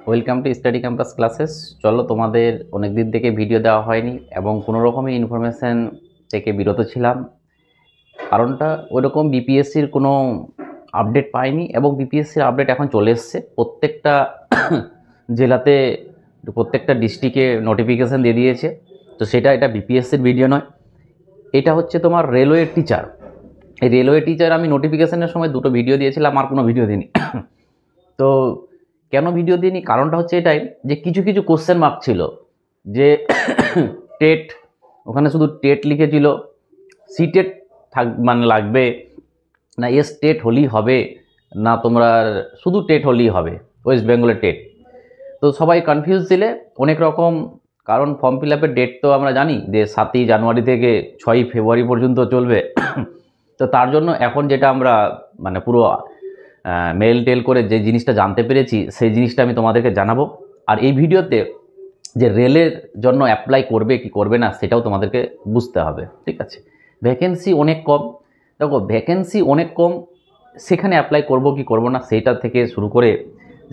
Welcome to study campus classes. চলো, তোমাদের অনেক দিন থেকে ভিডিও দেওয়া হয়নি এবং কোনো রকমই ইনফরমেশান থেকে বিরত ছিলাম। কারণটা ওইরকম বিপিএসসির কোনো আপডেট পাইনি এবং বিপিএসসির আপডেট এখন চলে এসছে প্রত্যেকটা জেলাতে, প্রত্যেকটা ডিস্ট্রিক্টে নোটিফিকেশান দিয়ে দিয়েছে। তো এটা বিপিএসসির ভিডিও নয়, এটা হচ্ছে তোমার রেলওয়ে টিচার। এই রেলওয়ে টিচার আমি নোটিফিকেশানের সময় দুটো ভিডিও দিয়েছিলাম, আর কোনো ভিডিও দিইনি। তো কেন ভিডিও দিইনি, কারণটা হচ্ছে এটাই যে কিছু কিছু কোশ্চেন মার্ক ছিল যে টেট, ওখানে শুধু টেট লিখেছিল, সিটেট মানে লাগবে না, টেট হলেই হবে না, তোমরা শুধু টেট হলেই হবে, ওয়েস্ট বেঙ্গলের টেট। তো সবাই কনফিউজ দিলে অনেক রকম, কারণ ফর্ম ফিল আপের ডেট তো আমরা জানি যে 7ই জানুয়ারি থেকে 6ই ফেব্রুয়ারি পর্যন্ত চলবে। তো তার জন্য এখন যেটা আমরা মানে পুরো মেল টেল করে যে জিনিসটা জানতে পেরেছি সেই জিনিসটা আমি তোমাদেরকে জানাবো। আর এই ভিডিওতে যে রেলের জন্য অ্যাপ্লাই করবে কি করবে না সেটাও তোমাদেরকে বুঝতে হবে, ঠিক আছে। ভ্যাকেন্সি অনেক কম, দেখো ভ্যাকেন্সি অনেক কম, সেখানে অ্যাপ্লাই করব কি করব না সেটা থেকে শুরু করে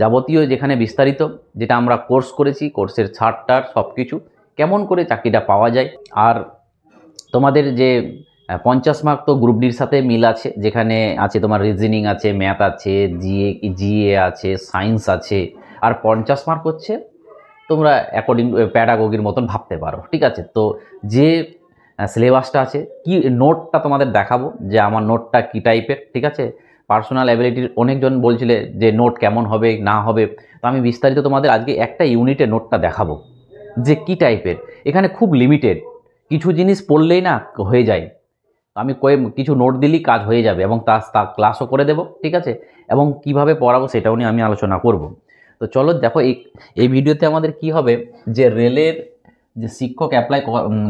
যাবতীয় যেখানে বিস্তারিত যেটা আমরা কোর্স করেছি, কোর্সের ছাড়টার সব কিছু, কেমন করে চাকরিটা পাওয়া যায়। আর তোমাদের যে 50 মার্ক তো গ্রুপ ডির সাথে মিল আছে, যেখানে আছে তোমার রিজনিং আছে, ম্যাথ আছে, জিএ আছে, সায়েন্স আছে। আর 50 মার্ক হচ্ছে তোমরা অ্যাকর্ডিং প্যাডাগোগির মতন ভাবতে পারো, ঠিক আছে। তো যে সিলেবাসটা আছে, কি নোটটা তোমাদের দেখাবো যে আমার নোটটা কী টাইপের, ঠিক আছে। পার্সোনাল অ্যাবিলিটির অনেকজন বলছিলে যে নোট কেমন হবে না হবে, তো আমি বিস্তারিত তোমাদের আজকে একটা ইউনিটে নোটটা দেখাবো যে কী টাইপের। এখানে খুব লিমিটেড কিছু জিনিস পড়লেই না হয়ে যায়, আমি কিছু নোট দিলেই কাজ হয়ে যাবে এবং তা ক্লাসও করে দেব, ঠিক আছে। এবং কিভাবে পড়াবো সেটাও নিয়ে আমি আলোচনা করব। তো চলো দেখো এই ভিডিওতে আমাদের কি হবে যে রেলের যে শিক্ষক অ্যাপ্লাই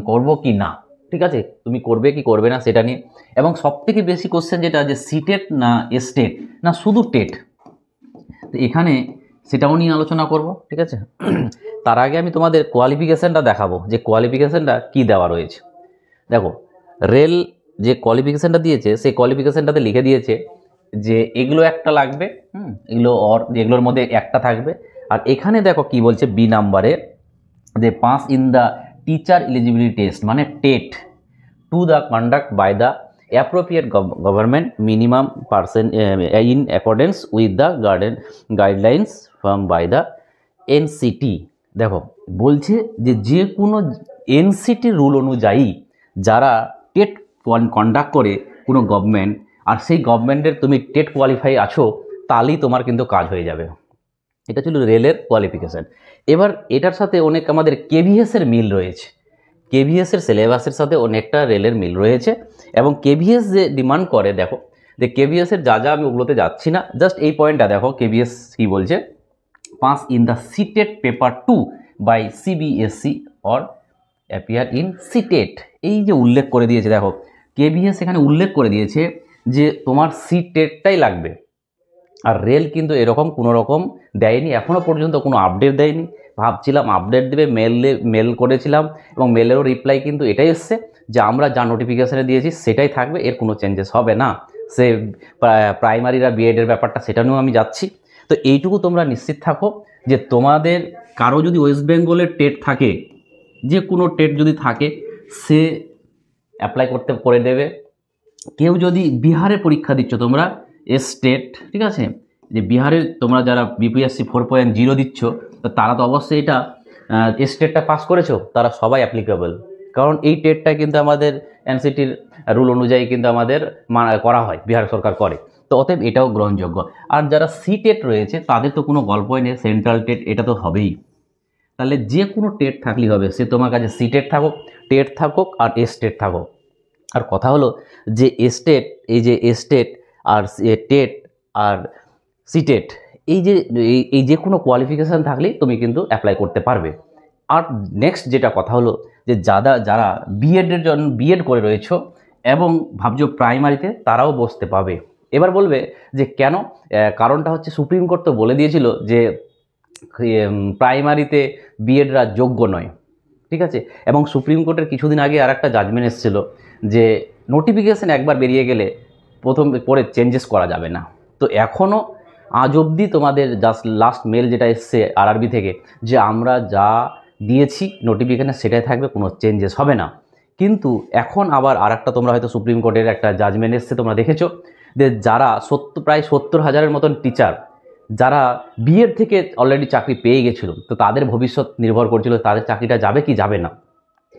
করব কি না, ঠিক আছে, তুমি করবে কি করবে না সেটা নিয়ে। এবং সবথেকে বেশি কোশ্চেন যেটা যে সিটেট না স্টেট না শুধু টেট, তো এখানে সেটাও নিয়ে আলোচনা করব, ঠিক আছে। তার আগে আমি তোমাদের কোয়ালিফিকেশানটা দেখাবো যে কোয়ালিফিকেশানটা কি দেওয়া রয়েছে। দেখো রেল যে কোয়ালিফিকেশানটা দিয়েছে সেই কোয়ালিফিকেশানটাতে লিখে দিয়েছে যে এগুলো একটা লাগবে, এগুলোর মধ্যে একটা থাকবে। আর এখানে দেখো কি বলছে বি নাম্বারে, যে pass in the teacher eligibility test মানে TET to the conduct by the appropriate government minimum percent in accordance with the guidelines from by the NCT. দেখো বলছে যে কোনো এনসিটি রুল অনুযায়ী যারা টেট কন্ডাক্ট করে কোনো গভর্নমেন্ট, আর সেই গভর্নমেন্টের তুমি টেট কোয়ালিফাই আছো, তাহলেই তোমার কিন্তু কাজ হয়ে যাবে। এটা ছিল রেলের কোয়ালিফিকেশান। এবার এটার সাথে অনেক আমাদের কেভিএসের মিল রয়েছে, কেভিএসের সিলেবাসের সাথে অনেকটা রেলের মিল রয়েছে। এবং কেভিএস যে ডিমান্ড করে, দেখো যে কেভিএসের যা আমি ওগুলোতে যাচ্ছি না, জাস্ট এই পয়েন্টটা দেখো কেভিএস কী বলছে। Pass in the CTET paper 2 by CBSE or appear in CTET, এই যে উল্লেখ করে দিয়েছে, দেখো কেভিএস এখানে উল্লেখ করে দিয়েছে যে তোমার সিটেটটাই লাগবে। আর রেল কিন্তু এরকম কোনো রকম দেয়নি, এখনও পর্যন্ত কোনো আপডেট দেয়নি। ভাবছিলাম আপডেট দেবে, মেল করেছিলাম এবং মেলেরও রিপ্লাই কিন্তু এটাই এসছে যে আমরা যা নোটিফিকেশানে দিয়েছি সেটাই থাকবে, এর কোনো চেঞ্জেস হবে না। সে প্রাইমারিরা বিএডের ব্যাপারটা সেটা নিয়েও আমি যাচ্ছি। তো এইটুকু তোমরা নিশ্চিত থাকো যে তোমাদের কারো যদি ওয়েস্ট বেঙ্গলের টেট থাকে, যে কোনো টেট যদি থাকে, সে অ্যাপ্লাই করে দেবে। কেউ যদি বিহারে পরীক্ষা দিচ্ছ তোমরা স্টেট, ঠিক আছে, যে বিহারের তোমরা যারা বিপিএসসি 4.0 দিচ্ছ, তো তারা তো অবশ্যই এটা স্টেটটা পাস করেছো, তারা সবাই অ্যাপ্লিকেবল। কারণ এই টেটটা কিন্তু আমাদের এনসিটির রুল অনুযায়ী কিন্তু আমাদের করা হয়, বিহার সরকার করে, তো অতএব এটাও গ্রহণযোগ্য। আর যারা সি টেট রয়েছে তাদের তো কোনো গল্পই নেই, সেন্ট্রাল টেট এটা তো হবেই। তাহলে যে কোনো টেট থাকলেই হবে, সে তোমার কাছে সি টেট থাকুক, টেট থাকুক আর স্টেট থাকুক। আর কথা হলো যে স্টেট, এই যে স্টেট আর টেট আর সিটেট, এই যে কোনো কোয়ালিফিকেশান থাকলেই তুমি কিন্তু অ্যাপ্লাই করতে পারবে। আর নেক্সট যেটা কথা হলো যে যারা বিএডের জন্য বিএড করে রয়েছে এবং ভাবছো প্রাইমারিতে, তারাও বসতে পাবে। এবার বলবে যে কেন, কারণটা হচ্ছে সুপ্রিম কোর্ট তো বলে দিয়েছিল যে প্রাইমারিতে বিএডরা যোগ্য নয়, ঠিক আছে। এবং সুপ্রিম কোর্টের কিছুদিন আগে আর একটা জাজমেন্ট এসেছিল যে নোটিফিকেশান একবার বেরিয়ে গেলে প্রথম পরে চেঞ্জেস করা যাবে না। তো এখনও আজ অবধি তোমাদের জাস্ট লাস্ট মেল যেটা এসছে আরআরবি থেকে যে আমরা যা দিয়েছি নোটিফিকেশনে সেটাই থাকবে, কোনো চেঞ্জেস হবে না। কিন্তু এখন আবার আরেকটা তোমরা হয়তো সুপ্রিম কোর্টের একটা জাজমেন্ট এসছে, তোমরা দেখেছো যে যারা প্রায় 70,000-এর মতন টিচার যারা বিএড থেকে অলরেডি চাকরি পেয়ে গেছিলো, তো তাদের ভবিষ্যৎ নির্ভর করছিল তাদের চাকরিটা যাবে কি যাবে না।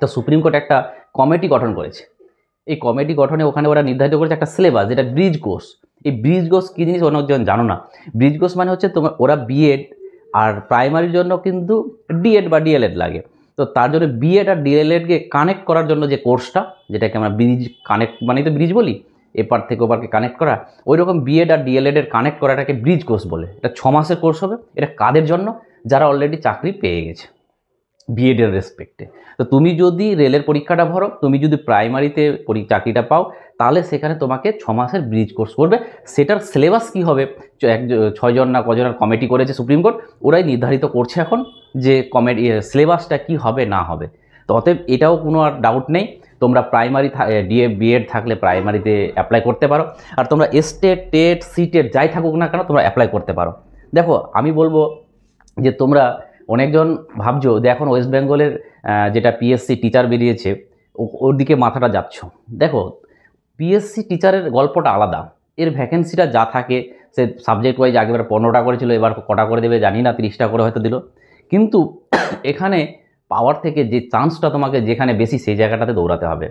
তো সুপ্রিম কোর্ট একটা কমিটি গঠন করেছে। এই কমিটি গঠনে ওখানে ওরা নির্ধারিত করেছে একটা সিলেবাস, যেটা ব্রিজ কোর্স। এই ব্রিজ কোর্স কী জিনিস অনেকজন জানো না। ব্রিজ কোর্স মানে হচ্ছে তোমার ওরা বিএড আর প্রাইমারির জন্য কিন্তু ডিএড বা ডিএলএড লাগে। তো তার জন্য বিএড আর ডিএলএডকে কানেক্ট করার জন্য যে কোর্সটা, যেটাকে আমরা ব্রিজ কানেক্ট মানে তো ব্রিজ বলি, এপার থেকে ওপারকে কানেক্ট করা, ওই রকম বিএড আর ডিএলএডের কানেক্ট করাটাকে ব্রিজ কোর্স বলে। এটা 6 মাসের কোর্স হবে। এটা কাদের জন্য? যারা অলরেডি চাকরি পেয়ে গেছে বিএডের রেসপেক্টে। তো তুমি যদি রেলের পরীক্ষাটা ভরো, তুমি যদি প্রাইমারিতে চাকরিটা পাও, তাহলে সেখানে তোমাকে 6 মাসের ব্রিজ কোর্স করবে। সেটার সিলেবাস কী হবে, 6 জন না কজনের কমিটি করেছে সুপ্রিম কোর্ট, ওরাই নির্ধারিত করছে এখন যে সিলেবাসটা কি হবে না হবে। তো অতএব এটাও কোনো আর ডাউট নেই, তোমরা প্রাইমারি বিএড থাকলে প্রাইমারিতে অ্যাপ্লাই করতে পারো, আর তোমরা স্টেট টেট সিটেট যাই থাকুক না কেন তোমরা অ্যাপ্লাই করতে পারো। দেখো আমি বলবো যে তোমরা অনেকজন ভাবছো যে এখন ওয়েস্ট বেঙ্গলের যেটা পিএসসি টিচার বেরিয়েছে ওর দিকে মাথাটা যাচ্ছ। দেখো পিএসসি টিচারের গল্পটা আলাদা। এর ভ্যাকেন্সিটা যা থাকে সে সাবজেক্ট ওয়াইজ আগেবার 15টা করেছিল, এবার কটা করে দেবে জানি না, 30টা করে হয়তো দিল। কিন্তু এখানে পাওয়ার থেকে যে চান্সটা তোমাকে যেখানে বেশি সেই জায়গাটাতে দৌড়াতে হবে।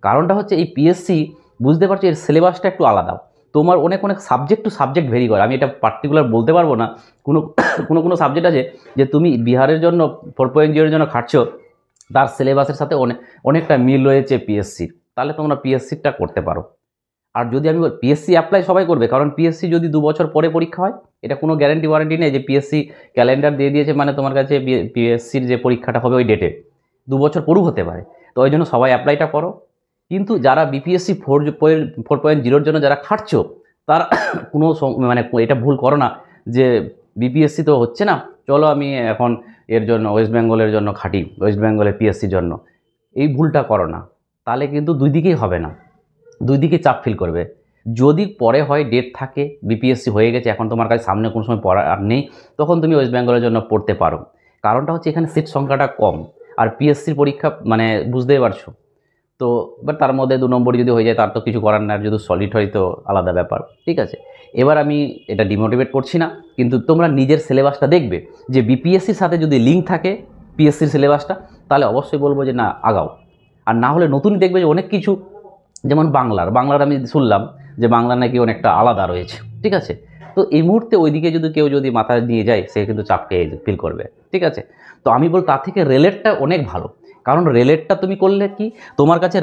কারণটা হচ্ছে এই পিএসসি বুঝতে পারছো এর সিলেবাসটা একটু আলাদা। তোমার অনেক সাবজেক্ট টু সাবজেক্ট ভেরি করে। আমি এটা পার্টিকুলার বলতে পারবো না। কোনো সাবজেক্ট আছে যে তুমি বিহারের জন্য 4.0-এর জন্য খাটছো, তার সিলেবাসের সাথে অনেকটা মিল রয়েছে পিএসসির, তাহলে তোমরা পিএসসিটা করতে পারো। আর যদি আমি পিএসসি অ্যাপ্লাই সবাই করবে, কারণ পিএসসি যদি 2 বছর পরে পরীক্ষা হয়, এটা কোনো গ্যারান্টি ওয়ারেন্টি নেই যে পিএসসি ক্যালেন্ডার দিয়ে দিয়েছে মানে তোমার কাছে পিএসসির যে পরীক্ষাটা হবে ওই ডেটে 2 বছর পরেও হতে পারে। তো ওই জন্য সবাই অ্যাপ্লাইটা করো। কিন্তু যারা বিপিএসসি 4.0-এর জন্য যারা খাটছো, তার কোনো মানে এটা ভুল করো না যে বিপিএসসি তো হচ্ছে না, চলো আমি এখন এর জন্য ওয়েস্ট বেঙ্গলের জন্য খাটি, ওয়েস্ট বেঙ্গলের পিএসসির জন্য। এই ভুলটা করো না, তাহলে কিন্তু দুই দিকেই হবে না, দুই দিকে চাপ ফিল করবে। যদি পরে হয় ডেট থাকে বিপিএসসি হয়ে গেছে, এখন তোমার কাছে সামনে কোনো সময় পড়া আর নেই, তখন তুমি ওয়েস্ট বেঙ্গলের জন্য পড়তে পারো। কারণটা হচ্ছে এখানে সিট সংখ্যাটা কম, আর পিএসসির পরীক্ষা মানে বুঝতেই পারছো। তো এবার তার মধ্যে 2 নম্বরই যদি হয়ে যায় তার তো কিছু করার না, যদি সলিড হয় তো আলাদা ব্যাপার, ঠিক আছে। এবার আমি এটা ডিমোটিভেট করছি না, কিন্তু তোমরা নিজের সিলেবাসটা দেখবে যে বিপিএসসির সাথে যদি লিঙ্ক থাকে পিএসসির সিলেবাসটা, তাহলে অবশ্যই বলবো যে না আগাও। আর না হলে নতুনই দেখবে যে অনেক কিছু, যেমন বাংলার আমি শুনলাম যে বাংলা নাকি অনেকটা আলাদা রয়েছে, ঠিক আছে। তো এই মুহূর্তে ওইদিকে যদি কেউ যদি মাথা নিয়ে যায় সে কিন্তু চাপ পেয়ে ফিল করবে, ঠিক আছে। তো আমি বল তার থেকে রেলেরটা অনেক ভালো, কারণ রেলেরটা তুমি করলে কি তোমার কাছে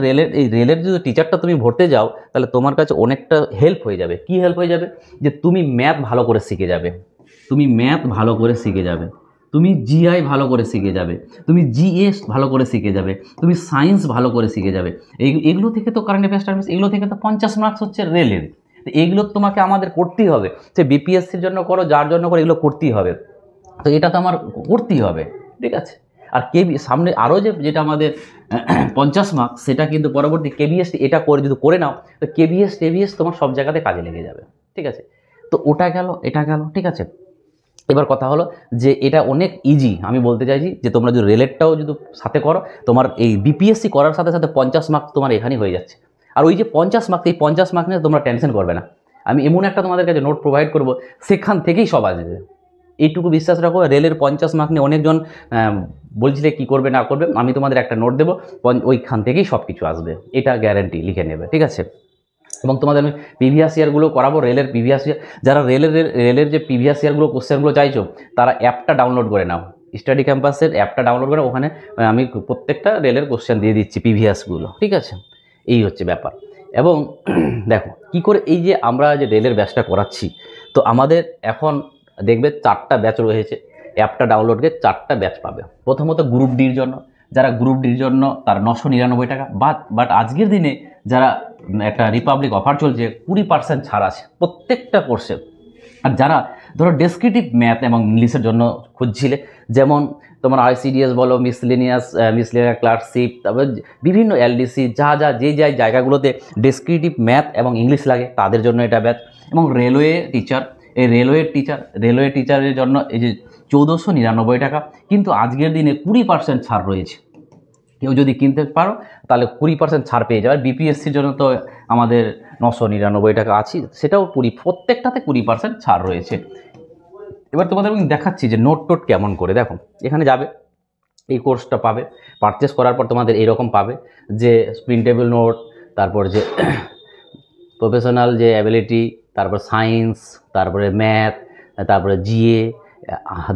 রেলের যদি টিচারটা তুমি ভরতে যাও, তাহলে তোমার কাছে অনেকটা হেল্প হয়ে যাবে। কি হেল্প হয়ে যাবে? যে তুমি ম্যাথ ভালো করে শিখে যাবে, তুমি জিআই ভালো করে শিখে যাবে, তুমি জিএস ভালো করে শিখে যাবে, তুমি সায়েন্স ভালো করে শিখে যাবে। এগুলো থেকে তো কারেন্ট অ্যাফেয়ার্স এগুলো থেকে তো 50 মার্কস হচ্ছে রেলের। তো এগুলো তোমাকে আমাদের করতেই হবে, সে বিপিএসসির জন্য করো যার জন্য করো, এগুলো করতেই হবে। তো এটা তো আমার করতেই হবে, ঠিক আছে। আর সামনে আরও যেটা আমাদের 50 মার্কস, সেটা কিন্তু পরবর্তী কেবিএসটি এটা করে যদি করে নাও, তো কেবিএস তোমার সব জায়গাতে কাজে লেগে যাবে, ঠিক আছে। তো ওটা গেল, এটা গেল, ঠিক আছে। এবার কথা হলো যে এটা অনেক ইজি। আমি বলতে চাইছি যে তোমরা যদি রেলেরটাও যদি সাথে করো, তোমার এই বিপিএসসি করার সাথে সাথে 50 মার্কস তোমার এখানেই হয়ে যাচ্ছে। আর ওই যে 50 মার্কস, এই 50 মার্কস নিয়ে তোমরা টেনশন করবে না। আমি এমন একটা তোমাদের কাছে নোট প্রোভাইড করব, সেখান থেকেই সব আসবে, এইটুকু বিশ্বাস রাখো। রেলের 50 মার্ক নিয়ে অনেকজন বলছিলে কী করবে না করবে, আমি তোমাদের একটা নোট দেবো, ওইখান থেকেই সব কিছু আসবে, এটা গ্যারান্টি, লিখে নেবে, ঠিক আছে। এবং তোমাদের আমি প্রিভিয়াস ইয়ারগুলো করাবো, রেলের প্রিভিয়াস ইয়ার। যারা রেলের যে প্রিভিয়াস ইয়ারগুলো কোশ্চেনগুলো চাইছো, তারা অ্যাপটা ডাউনলোড করে নাও, স্টাডি ক্যাম্পাসের অ্যাপটা ডাউনলোড করে, ওখানে আমি প্রত্যেকটা রেলের কোশ্চেন দিয়ে দিচ্ছি প্রিভিয়াসগুলো, ঠিক আছে। এই হচ্ছে ব্যাপার। এবং দেখো কী করে এই যে আমরা যে রেলের ব্যাচটা করাচ্ছি, তো আমাদের এখন দেখবে 4টা ব্যাচ রয়েছে। অ্যাপটা ডাউনলোডকে 4টা ব্যাচ পাবে। প্রথমত গ্রুপ ডির জন্য, যারা গ্রুপ ডির জন্য তার 999 টাকা, বাট আজকের দিনে যারা একটা রিপাবলিক অফার চলছে, 20% ছাড় আছে প্রত্যেকটা কোর্সে। আর যারা ধরো ডেসক্রিপটিভ ম্যাথ এবং ইংলিশের জন্য খুঁজছিলে, যেমন তোমার আইসিডিএস বলো, মিসলেনিয়াস ক্লার্কশিপ, তারপর বিভিন্ন এলডিসি, যে জায়গাগুলোতে ডেসক্রিপটিভ ম্যাথ এবং ইংলিশ লাগে তাদের জন্য এটা ব্যাচ। এবং রেলওয়ে টিচার, এই রেলওয়ে টিচারের জন্য এই যে 1499 টাকা, কিন্তু আজকের দিনে 20% ছাড় রয়েছে। কেউ যদি কিনতে পারো তাহলে 20% ছাড় পেয়ে যাবে। আর বিপিএসসির জন্য তো আমাদের 999 টাকা আছে, সেটাও প্রত্যেকটাতে 20% ছাড় রয়েছে। এবার তোমাদের আমি দেখাচ্ছি যে নোট টোট কেমন করে। দেখো এখানে যাবে, এই কোর্সটা পাবে, পারচেস করার পর তোমাদের এরকম পাবে যে প্রিন্টেবল নোট, তারপর যে প্রফেশনাল যে অ্যাবিলিটি, তারপর সায়েন্স, তারপরে ম্যাথ, তারপরে জিএ,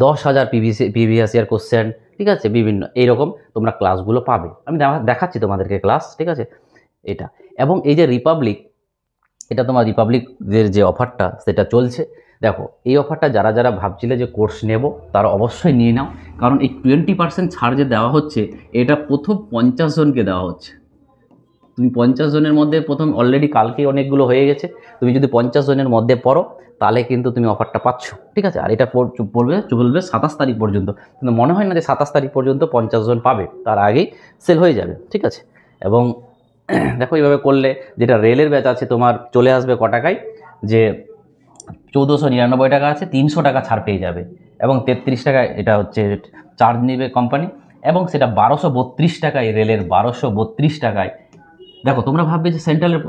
10,000 প্রিভিয়াস ইয়ার কোশ্চেন, ঠিক আছে, বিভিন্ন এইরকম তোমরা ক্লাসগুলো পাবে। আমি দেখাচ্ছি তোমাদেরকে ক্লাস, ঠিক আছে, এটা। এবং এই যে রিপাবলিক, এটা তোমার রিপাবলিকের যে অফারটা সেটা চলছে। দেখো এই অফারটা যারা যারা ভাবছিলে যে কোর্স নেব তারা অবশ্যই নিয়ে নাও, কারণ এই 20% ছাড় যে দেওয়া হচ্ছে এটা প্রথম 50 জনকে দেওয়া হচ্ছে। তুমি 50 জনের মধ্যে প্রথম, অলরেডি কালকেই অনেকগুলো হয়ে গেছে, তুমি যদি 50 জনের মধ্যে পড়ো তাহলে কিন্তু তুমি অফারটা পাচ্ছ, ঠিক আছে। আর এটা চলবে 27 তারিখ পর্যন্ত, কিন্তু মনে হয় না যে 27 তারিখ পর্যন্ত 50 জন পাবে, তার আগেই সেল হয়ে যাবে, ঠিক আছে। এবং দেখো এইভাবে করলে যেটা রেলের ব্যাচ আছে তোমার চলে আসবে ক টাকায়, যে 1499 টাকা আছে, 300 টাকা ছাড় পেয়ে যাবে। এবং 33 টাকায় এটা হচ্ছে চার্জ নেবে কোম্পানি, এবং সেটা 1232 টাকায়, রেলের 1232 টাকায়। দেখো তোমরা ভাববে যে সেন্ট্রালের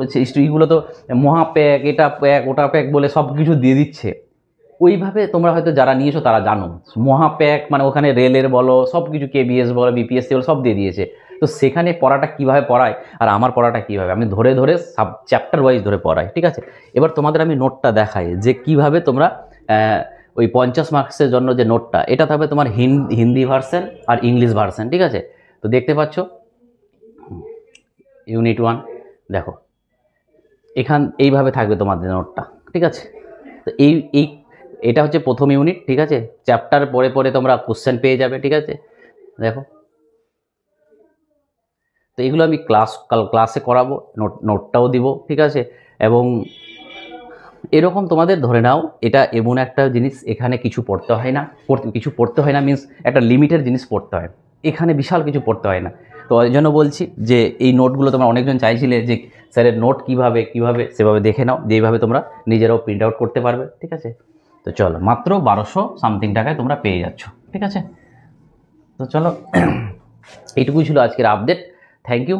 এইগুলো তো মহাপ্যাক, এটা প্যাক, ওটা প্যাক বলে সব কিছু দিয়ে দিচ্ছে। ওইভাবে তোমরা হয়তো যারা নিয়েছো তারা জানো, মহাপ্যাক মানে ওখানে রেলের বলো, সব কিছু কেবিএস বলো, বিপিএসসি বলো, সব দিয়ে দিয়েছে। তো সেখানে পড়াটা কিভাবে পড়ায় আর আমার পড়াটা কিভাবে, আমি ধরে ধরে সাব চ্যাপ্টার ওয়াইজ ধরে পড়াই, ঠিক আছে। এবার তোমাদের আমি নোটটা দেখাই যে কিভাবে তোমরা ওই 50 মার্কসের জন্য যে নোটটা, এটা থাকবে তোমার হিন্দি ভার্সন আর ইংলিশ ভার্সন, ঠিক আছে। তো দেখতে পাচ্ছ ইউনিট 1, দেখো এখান এইভাবে থাকবে তোমাদের নোটটা, ঠিক আছে। তো এটা হচ্ছে প্রথম ইউনিট, ঠিক আছে। চ্যাপ্টার পড়ে পড়ে তোমরা কোশ্চেন পেয়ে যাবে, ঠিক আছে। দেখো তো এগুলো আমি ক্লাসে করাবো, নোটটাও দিব, ঠিক আছে। এবং এরকম তোমাদের ধরে নাও এটা এমন একটা জিনিস, এখানে কিছু পড়তে হয় না, কিছু পড়তে হয় না মিনস একটা লিমিটের জিনিস পড়তে হয়, এখানে বিশাল কিছু পড়তে হয় না। তো ওই জন্য বলছি যে এই নোটগুলো তোমরা অনেকজন চাইছিলে যে স্যারের নোট কীভাবে সেভাবে দেখে নাও, যেইভাবে তোমরা নিজেরাও প্রিন্ট আউট করতে পারবে, ঠিক আছে। তো চলো, মাত্র 1200 সামথিং টাকায় তোমরা পেয়ে যাচ্ছ, ঠিক আছে। তো চলো এইটুকুই ছিল আজকের আপডেট। Thank you.